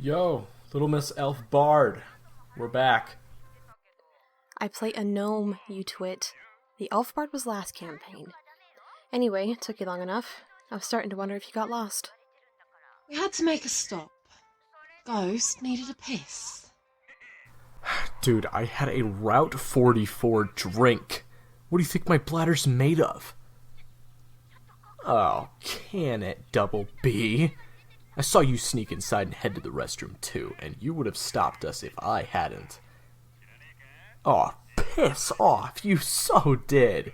Yo, Little Miss Elf Bard. We're back. I play a gnome, you twit. The elf bard was last campaign. Anyway, it took you long enough. I was starting to wonder if you got lost. We had to make a stop. Ghost needed a piss. Dude, I had a Route 44 drink. What do you think my bladder's made of? Oh, can it, Double B? I saw you sneak inside and head to the restroom too, and you would have stopped us if I hadn't. Aw, piss off, you so did.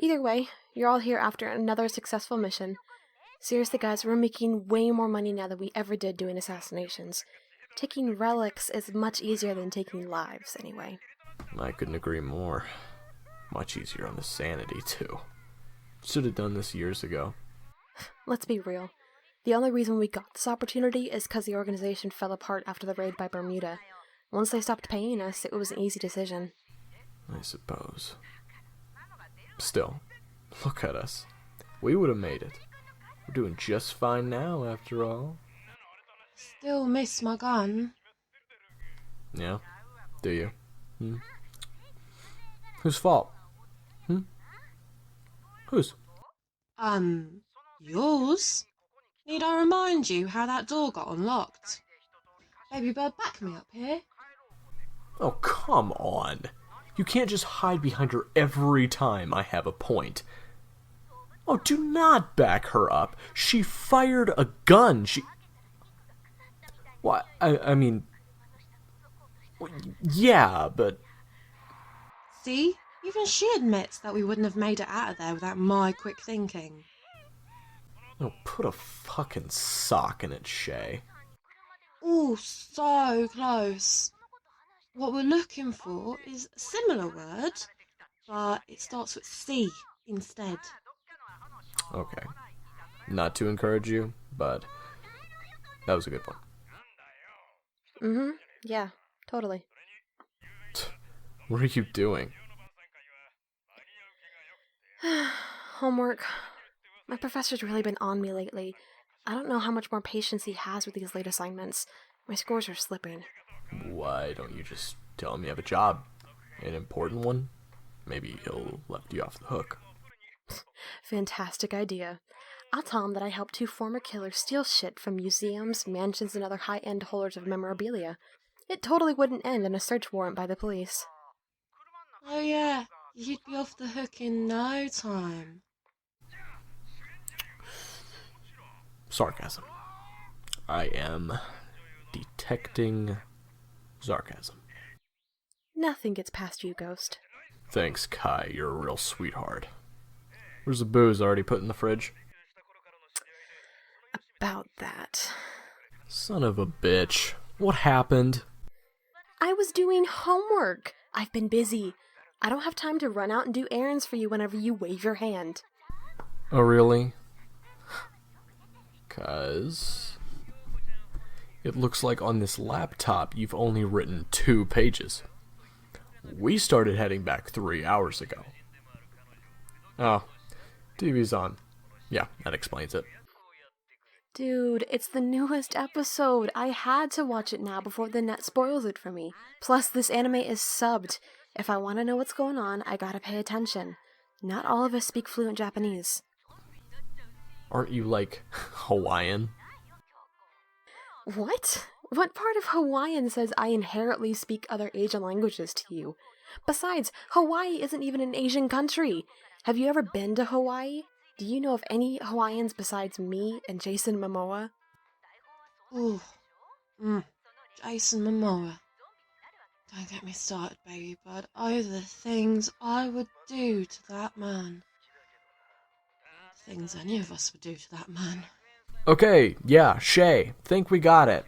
Either way, you're all here after another successful mission. Seriously guys, we're making way more money now than we ever did doing assassinations. Taking relics is much easier than taking lives, anyway. I couldn't agree more. Much easier on the sanity, too. Should have done this years ago. Let's be real. The only reason we got this opportunity is because the organization fell apart after the raid by Bermuda. Once they stopped paying us, it was an easy decision. I suppose. Still, look at us. We would have made it. We're doing just fine now, after all. Still miss my gun. Yeah? Do you? Whose fault? Whose? Yours? Need I remind you how that door got unlocked? Baby bird, back me up here. Oh, come on. You can't just hide behind her every time I have a point. Oh, do not back her up. She fired a gun. What? I mean... Yeah, but... See? Even she admits that we wouldn't have made it out of there without my quick thinking. Oh, put a fucking sock in it, Shay. Ooh, so close. What we're looking for is a similar word, but it starts with C instead. Okay. Not to encourage you, but that was a good one. Yeah, totally. What are you doing? Homework. My professor's really been on me lately. I don't know how much more patience he has with these late assignments. My scores are slipping. Why don't you just tell him you have a job? An important one? Maybe he'll let you off the hook. Fantastic idea. I'll tell him that I helped two former killers steal shit from museums, mansions, and other high-end holders of memorabilia. It totally wouldn't end in a search warrant by the police. Oh yeah, you'd be off the hook in no time. Sarcasm. I am detecting sarcasm. Nothing gets past you, Ghost. Thanks, Kai. You're a real sweetheart. Where's the booze already put in the fridge? About that. Son of a bitch. What happened? I was doing homework. I've been busy. I don't have time to run out and do errands for you whenever you wave your hand. Oh, really? 'Cause it looks like on this laptop you've only written 2 pages. We started heading back 3 hours ago. Oh, TV's on. Yeah, that explains it. Dude, it's the newest episode. I had to watch it now before the net spoils it for me. Plus, this anime is subbed. If I want to know what's going on, I gotta pay attention. Not all of us speak fluent Japanese. Aren't you, like, Hawaiian? What? What part of Hawaiian says I inherently speak other Asian languages to you? Besides, Hawaii isn't even an Asian country. Have you ever been to Hawaii? Do you know of any Hawaiians besides me and Jason Momoa? Ooh, Jason Momoa. Don't get me started, baby bird. Oh, the things I would do to that man. Things any of us would do to that man. Okay, yeah, Shay, think we got it.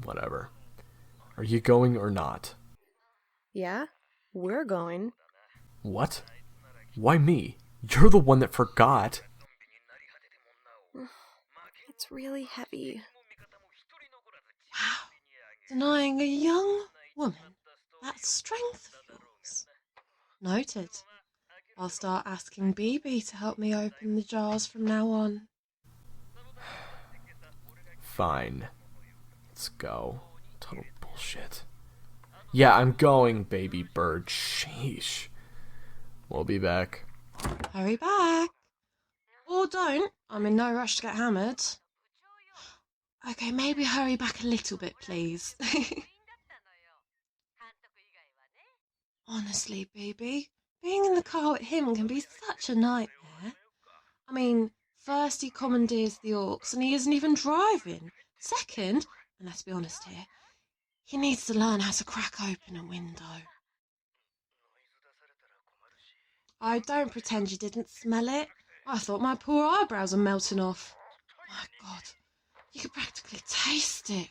Whatever. Are you going or not? Yeah, we're going. What? Why me? You're the one that forgot. It's really heavy. Wow. Denying a young woman that strength of yours. Noted. I'll start asking BB to help me open the jars from now on. Fine. Let's go. Total bullshit. Yeah, I'm going, baby bird. Sheesh. We'll be back. Hurry back. Or don't. I'm in no rush to get hammered. Okay, maybe hurry back a little bit, please. Honestly, baby, being in the car with him can be such a nightmare. I mean, first he commandeers the orcs and he isn't even driving. Second, and let's be honest here, he needs to learn how to crack open a window. I don't pretend you didn't smell it. I thought my poor eyebrows were melting off. My God, you could practically taste it.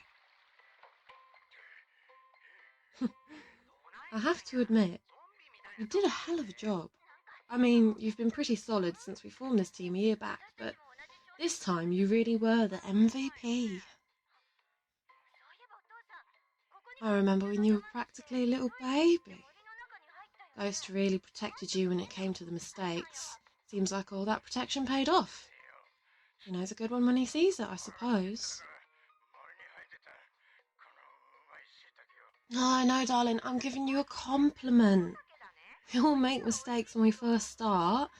I have to admit, you did a hell of a job. I mean, you've been pretty solid since we formed this team a year back, but this time you really were the MVP. I remember when you were practically a little baby. Ghost really protected you when it came to the mistakes. Seems like all that protection paid off. He knows a good one when he sees it, I suppose. No, no, darling, I'm giving you a compliment. We all make mistakes when we first start.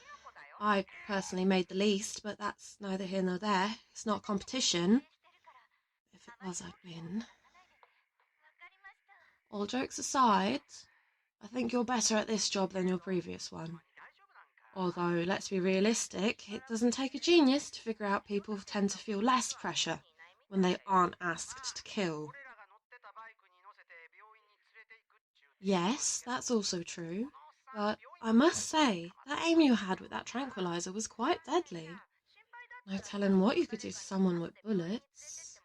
I personally made the least, but that's neither here nor there. It's not a competition. If it was, I'd win. All jokes aside, I think you're better at this job than your previous one. Although, let's be realistic, it doesn't take a genius to figure out people tend to feel less pressure when they aren't asked to kill. Yes, that's also true. But I must say, that aim you had with that tranquilizer was quite deadly. No telling what you could do to someone with bullets.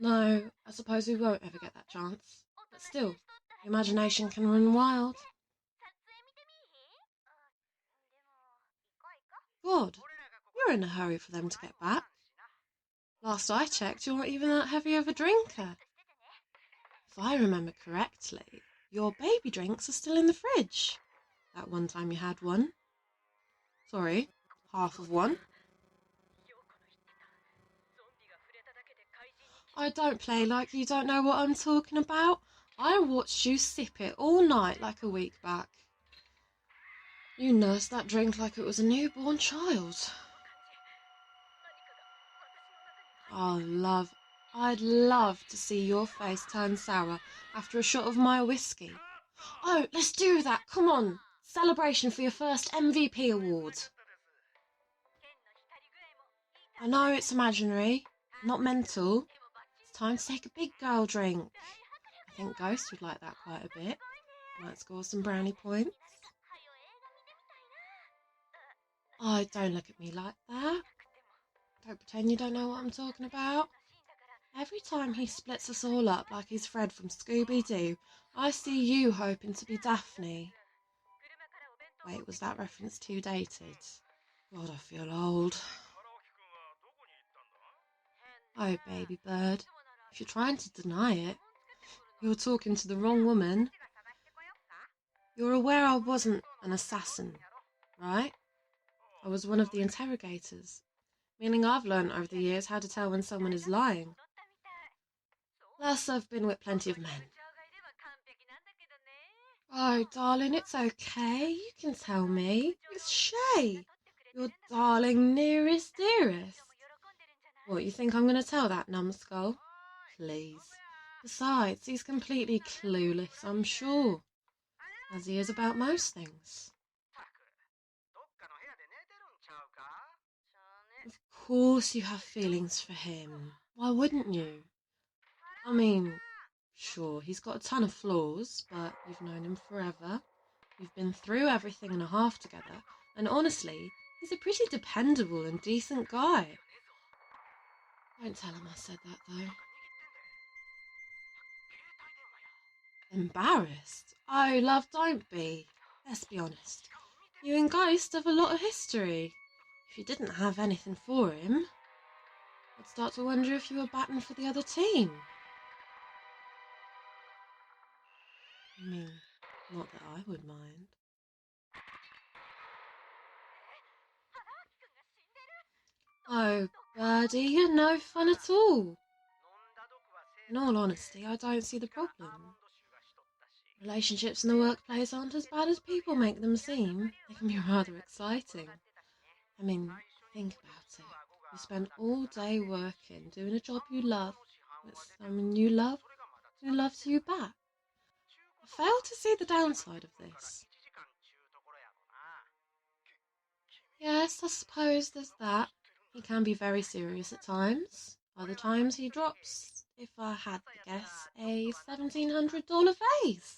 No, I suppose we won't ever get that chance. But still, imagination can run wild. God, you're in a hurry for them to get back. Last I checked, you're not even that heavy of a drinker. If I remember correctly, your baby drinks are still in the fridge. That one time you had one. Sorry, half of one. I don't play like you don't know what I'm talking about. I watched you sip it all night like a week back. You nursed that drink like it was a newborn child. Oh, love, I'd love to see your face turn sour after a shot of my whiskey. Oh, let's do that, come on. Celebration for your first MVP award. I know it's imaginary, not mental. It's time to take a big girl drink. I think Ghost would like that quite a bit. Might score some brownie points. Oh, don't look at me like that. Don't pretend you don't know what I'm talking about. Every time he splits us all up like he's Fred from Scooby-Doo, I see you hoping to be Daphne. Wait, was that reference too dated? God, I feel old. Oh, baby bird, if you're trying to deny it, you're talking to the wrong woman. You're aware I wasn't an assassin, right? I was one of the interrogators, meaning I've learned over the years how to tell when someone is lying. Plus, I've been with plenty of men. Oh, darling, it's okay. You can tell me. It's Shay, your darling nearest dearest. What, you think I'm going to tell that numbskull? Please. Besides, he's completely clueless, I'm sure, as he is about most things. Of course you have feelings for him. Why wouldn't you? I mean, sure, he's got a ton of flaws, but you've known him forever. You've been through everything and a half together, and honestly, he's a pretty dependable and decent guy. Don't tell him I said that, though. Embarrassed? Oh, love, don't be. Let's be honest. You and Ghost have a lot of history. If you didn't have anything for him, I'd start to wonder if you were batting for the other team. I mean, not that I would mind. Oh, Birdie, you're no fun at all. In all honesty, I don't see the problem. Relationships in the workplace aren't as bad as people make them seem. They can be rather exciting. I mean, think about it. You spend all day working, doing a job you love, with someone you love, who loves you back. I fail to see the downside of this. Yes, I suppose there's that. He can be very serious at times. Other times he drops, if I had to guess, a $1,700 vase.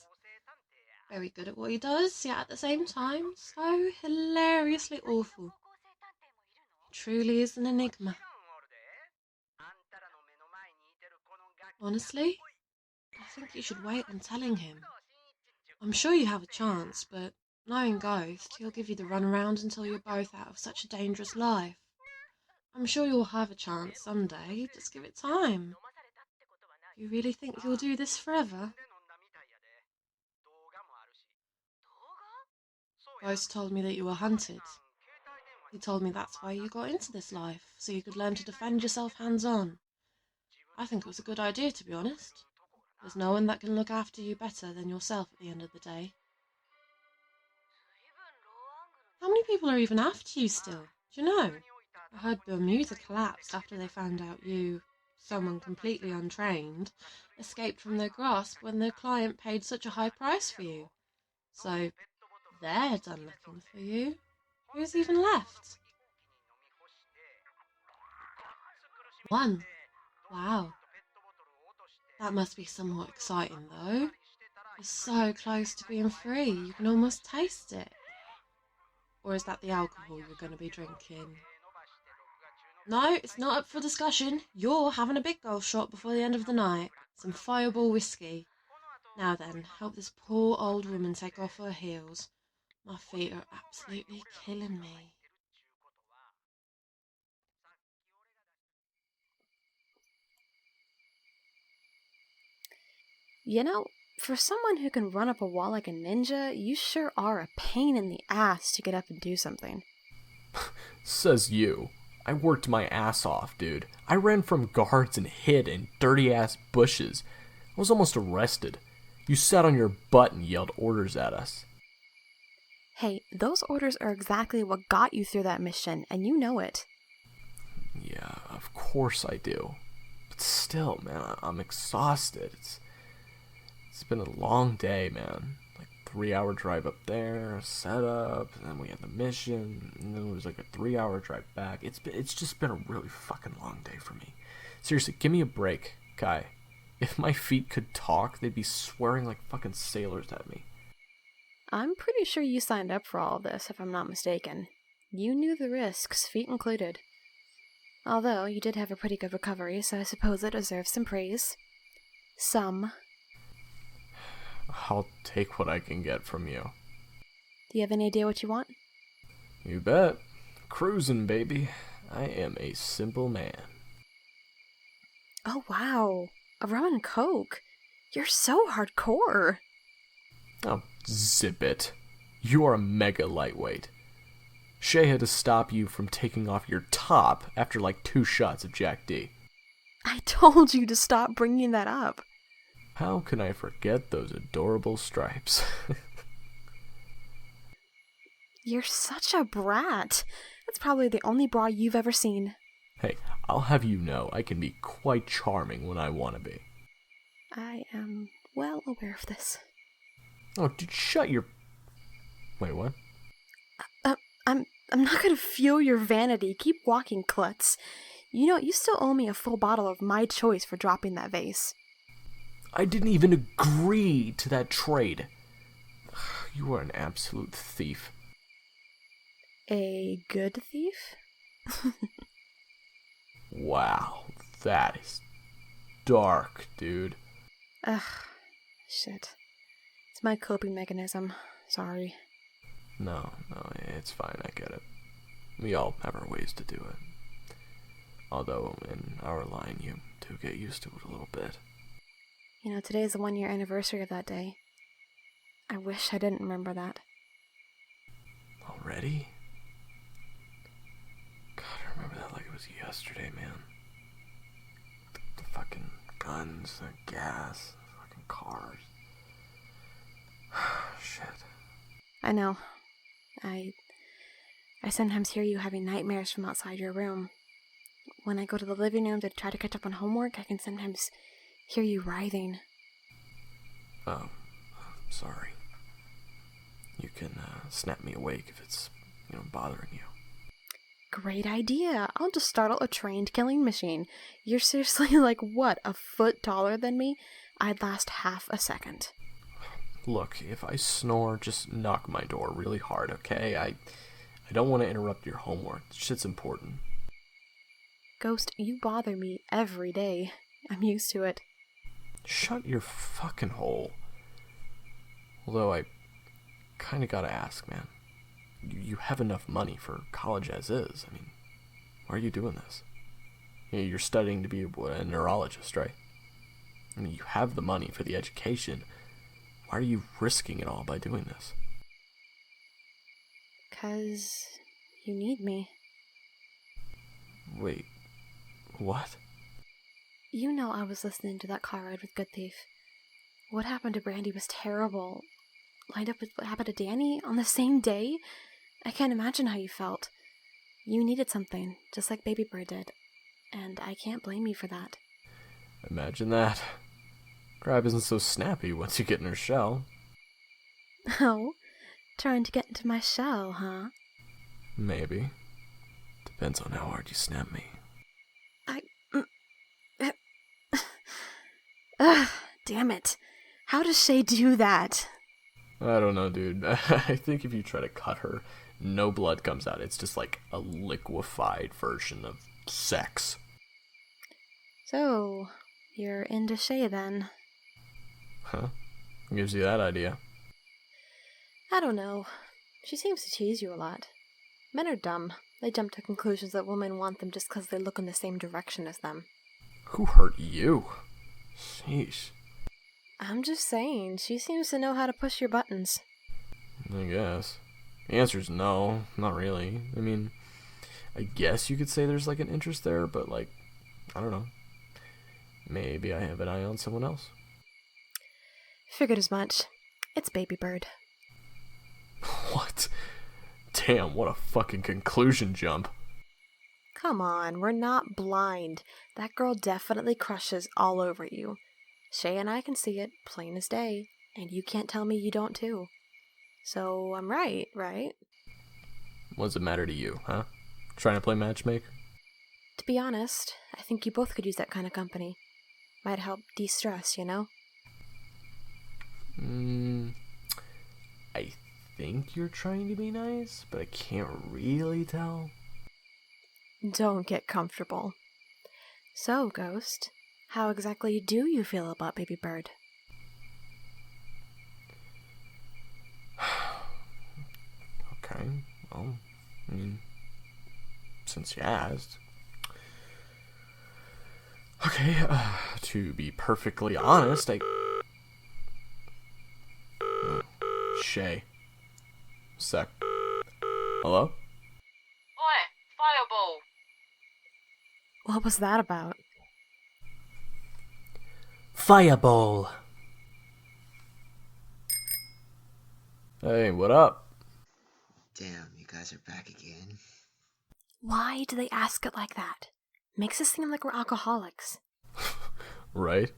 Very good at what he does, yet at the same time, so hilariously awful. He truly is an enigma. Honestly, I think you should wait on telling him. I'm sure you have a chance, but knowing Ghost, he'll give you the runaround until you're both out of such a dangerous life. I'm sure you'll have a chance someday, just give it time. You really think you'll do this forever? Ghost told me that you were hunted. He told me that's why you got into this life, so you could learn to defend yourself hands-on. I think it was a good idea, to be honest. There's no one that can look after you better than yourself at the end of the day. How many people are even after you still? Do you know? I heard Bermuda collapsed after they found out you, someone completely untrained, escaped from their grasp when their client paid such a high price for you. So, they're done looking for you. Who's even left? One. Wow. That must be somewhat exciting, though. You're so close to being free, you can almost taste it. Or is that the alcohol you're going to be drinking? No, it's not up for discussion. You're having a big golf shot before the end of the night. Some Fireball whiskey. Now then, help this poor old woman take off her heels. My feet are absolutely killing me. You know, for someone who can run up a wall like a ninja, you sure are a pain in the ass to get up and do something. Says you. I worked my ass off, dude. I ran from guards and hid in dirty-ass bushes. I was almost arrested. You sat on your butt and yelled orders at us. Hey, those orders are exactly what got you through that mission, and you know it. Yeah, of course I do. But still, man, I'm exhausted. It's been a long day, man. Like 3-hour drive up there, setup, and then we had the mission, and then it was like a 3-hour drive back. It's just been a really fucking long day for me. Seriously, give me a break, Kai. If my feet could talk, they'd be swearing like fucking sailors at me. I'm pretty sure you signed up for all of this, if I'm not mistaken. You knew the risks, feet included. Although, you did have a pretty good recovery, so I suppose it deserves some praise. Some. I'll take what I can get from you. Do you have any idea what you want? You bet. Cruising, baby. I am a simple man. Oh, wow. A rum and coke. You're so hardcore. Oh, zip it. You are a mega lightweight. Shay had to stop you from taking off your top after like 2 shots of Jack D. I told you to stop bringing that up. How can I forget those adorable stripes? You're such a brat. That's probably the only bra you've ever seen. Hey, I'll have you know I can be quite charming when I want to be. I am well aware of this. Oh, dude, shut your... Wait, what? I'm not gonna fuel your vanity. Keep walking, klutz. You know, you still owe me a full bottle of my choice for dropping that vase. I didn't even agree to that trade. You are an absolute thief. A good thief? Wow, that is dark, dude. Ugh, shit. It's my coping mechanism. Sorry. No, it's fine, I get it. We all have our ways to do it. Although, in our line, you do get used to it a little bit. You know, today's the 1-year anniversary of that day. I wish I didn't remember that. Already? God, I remember that like it it was yesterday, man. The fucking guns, the gas, the fucking cars. Shit. I know. I sometimes hear you having nightmares from outside your room. When I go to the living room to try to catch up on homework, I can sometimes hear you writhing. Oh, I'm sorry. You can snap me awake if it's, bothering you. Great idea. I'll just startle a trained killing machine. You're seriously like, what, a foot taller than me? I'd last half a second. Look, if I snore, just knock my door really hard, okay? I don't want to interrupt your homework. This shit's important. Ghost, you bother me every day. I'm used to it. Shut your fucking hole. Although I kinda gotta ask, man. You have enough money for college as is. I mean, why are you doing this? You're studying to be a neurologist, right? I mean, you have the money for the education. Why are you risking it all by doing this? 'Cause you need me. Wait, what? You know I was listening to that car ride with Good Thief. What happened to Brandy was terrible. Lined up with what happened to Danny on the same day? I can't imagine how you felt. You needed something, just like Baby Bird did. And I can't blame you for that. Imagine that. Crab isn't so snappy once you get in her shell. Oh? Trying to get into my shell, huh? Maybe. Depends on how hard you snap me. Ugh, damn it. How does Shay do that? I don't know, dude. I think if you try to cut her, no blood comes out. It's just like a liquefied version of sex. So, you're into Shay then? Huh? What gives you that idea? I don't know. She seems to tease you a lot. Men are dumb. They jump to conclusions that women want them just because they look in the same direction as them. Who hurt you? Sheesh. I'm just saying, she seems to know how to push your buttons. I guess. The answer's no, not really. I mean, I guess you could say there's like an interest there, but like, I don't know. Maybe I have an eye on someone else. Figured as much. It's Baby Bird. What? Damn, what a fucking conclusion jump. Come on, we're not blind. That girl definitely crushes all over you. Shay and I can see it, plain as day, and you can't tell me you don't too. So I'm right? What does it matter to you, huh? Trying to play matchmaker? To be honest, I think you both could use that kind of company. Might help de-stress, you know? I think you're trying to be nice, but I can't really tell. Don't get comfortable. So, Ghost, how exactly do you feel about Baby Bird? Okay, well, I mean, since you asked. Okay, to be perfectly honest, Shay. Sec. Hello? Oi, fireball! What was that about? Fireball! Hey, what up? Damn, you guys are back again. Why do they ask it like that? Makes us seem like we're alcoholics. Right?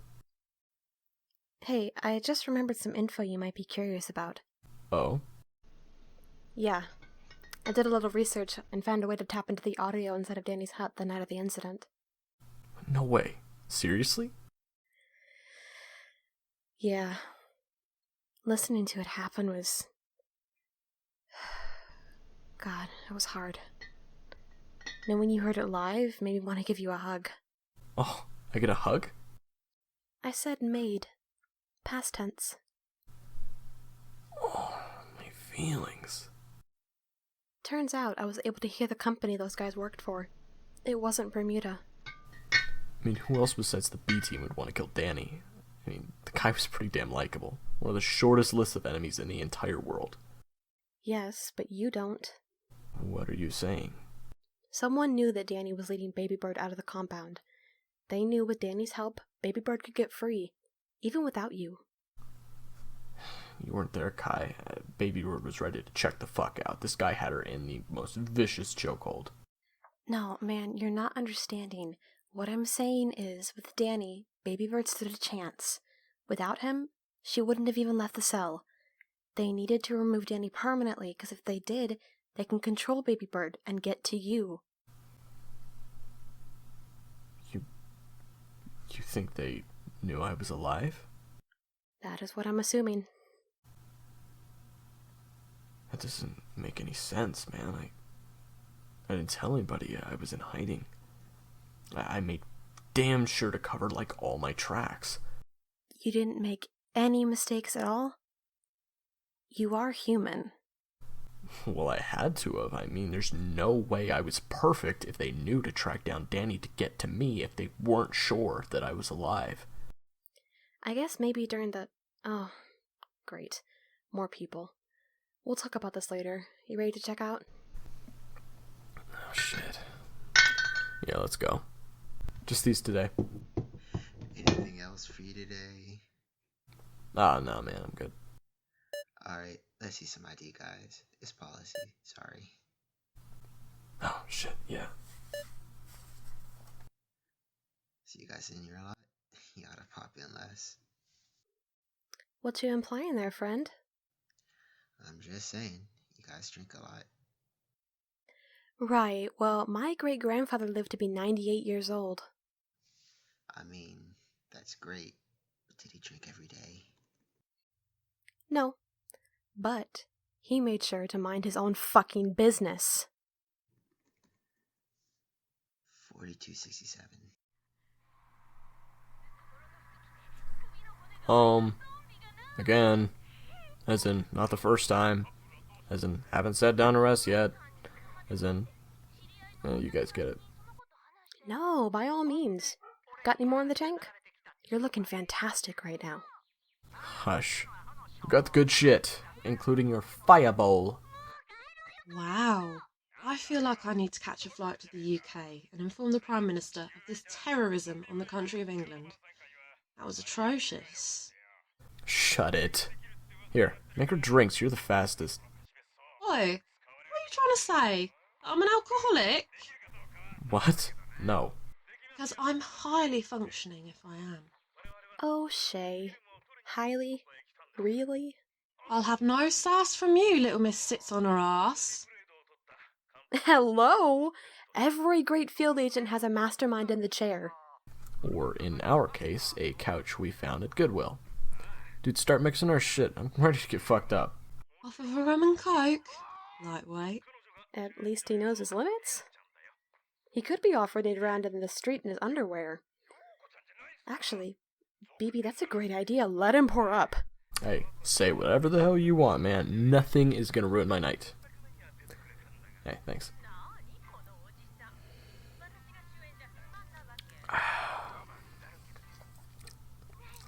Hey, I just remembered some info you might be curious about. Oh? Yeah. I did a little research and found a way to tap into the audio inside of Danny's hut the night of the incident. No way. Seriously? Yeah. Listening to it happen was... God, it was hard. And when you heard it live, made me want to give you a hug. Oh, I get a hug? I said made. Past tense. Oh, my feelings. Turns out I was able to hear the company those guys worked for. It wasn't Bermuda. I mean, who else besides the B team would want to kill Danny? I mean, the guy was pretty damn likable. One of the shortest lists of enemies in the entire world. Yes, but you don't. What are you saying? Someone knew that Danny was leading Baby Bird out of the compound. They knew with Danny's help, Baby Bird could get free, even without you. You weren't there, Kai. Baby Bird was ready to check the fuck out. This guy had her in the most vicious chokehold. No, man, you're not understanding. What I'm saying is, with Danny, Baby Bird stood a chance. Without him, she wouldn't have even left the cell. They needed to remove Danny permanently, because if they did, they can control Baby Bird and get to you. You think they knew I was alive? That is what I'm assuming. That doesn't make any sense, man. I didn't tell anybody I was in hiding. I made damn sure to cover, like, all my tracks. You didn't make any mistakes at all? You are human. Well, I had to have. I mean, there's no way I was perfect if they knew to track down Danny to get to me if they weren't sure that I was alive. I guess maybe during the... Oh, great. More people. We'll talk about this later. You ready to check out? Oh, shit. Yeah, let's go. Just these today. Anything else for you today? Ah, no, man, I'm good. Alright, let's see some ID, guys. It's policy. Sorry. Oh, shit, yeah. See you guys in here a lot? You gotta pop in less. What you implying there, friend? I'm just saying, you guys drink a lot. Right, well, my great-grandfather lived to be 98 years old. I mean, that's great, but did he drink every day? No, but he made sure to mind his own fucking business. 4267. Again. As in, not the first time. As in, haven't sat down to rest yet. As in, you guys get it. No, by all means. Got any more in the tank? You're looking fantastic right now. Hush. You got the good shit, including your fireball. Wow. I feel like I need to catch a flight to the UK and inform the Prime Minister of this terrorism on the country of England. That was atrocious. Shut it. Here, make her drinks. You're the fastest. Oi, what are you trying to say? I'm an alcoholic? What? No. Because I'm highly functioning if I am. Oh, Shay. Highly? Really? I'll have no sass from you, little miss sits on her ass. Hello? Every great field agent has a mastermind in the chair. Or, in our case, a couch we found at Goodwill. Dude, start mixing our shit. I'm ready to get fucked up. Off of a rum and coke. Lightweight. At least he knows his limits. He could be off-roading around in the street in his underwear. Actually, BB, that's a great idea. Let him pour up. Hey, say whatever the hell you want, man. Nothing is gonna ruin my night. Hey, thanks. I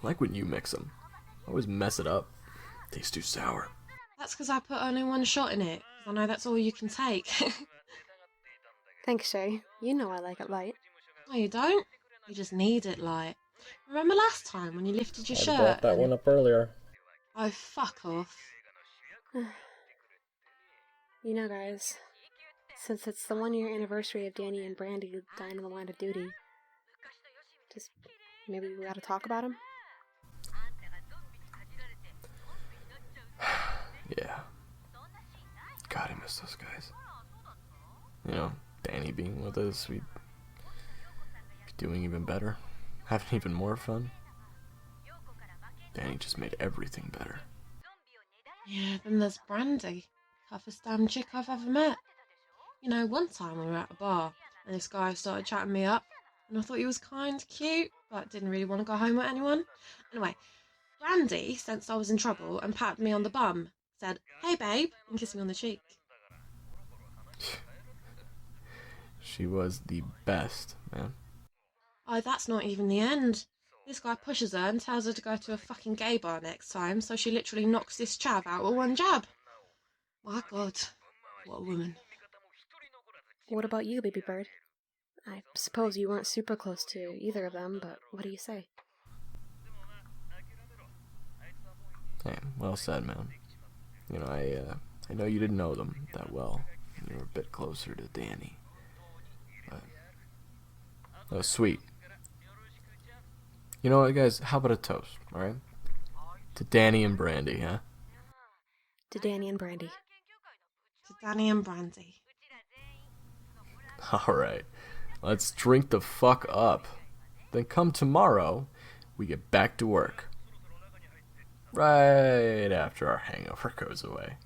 like when you mix them. I always mess it up. Tastes too sour. That's because I put only one shot in it. 'Cause I know that's all you can take. Thanks, Shay. You know I like it light. No, you don't. You just need it light. Remember last time when you lifted your shirt? brought that one up earlier. Oh, fuck off. You know, guys, since it's the 1-year anniversary of Danny and Brandy dying in the line of duty, just maybe we gotta talk about him? Yeah. God, I miss those guys. You know, Danny being with us, we'd be doing even better. Having even more fun. Danny just made everything better. Yeah, then there's Brandy. Toughest damn chick I've ever met. You know, one time we were at a bar, and this guy started chatting me up, and I thought he was kind of cute, but didn't really want to go home with anyone. Anyway, Brandy sensed I was in trouble and patted me on the bum, said, "Hey babe," and kissed me on the cheek. She was the best, man. Oh, that's not even the end. This guy pushes her and tells her to go to a fucking gay bar next time, so she literally knocks this chav out with one jab. My God, what a woman. What about you, baby bird? I suppose you weren't super close to either of them, but what do you say? Hey, well said, man. You know, I know you didn't know them that well. You were a bit closer to Danny. But, oh, sweet. You know what, guys? How about a toast, alright? To Danny and Brandy, huh? To Danny and Brandy. To Danny and Brandy. Alright. Let's drink the fuck up. Then come tomorrow, we get back to work. Right after our hangover goes away.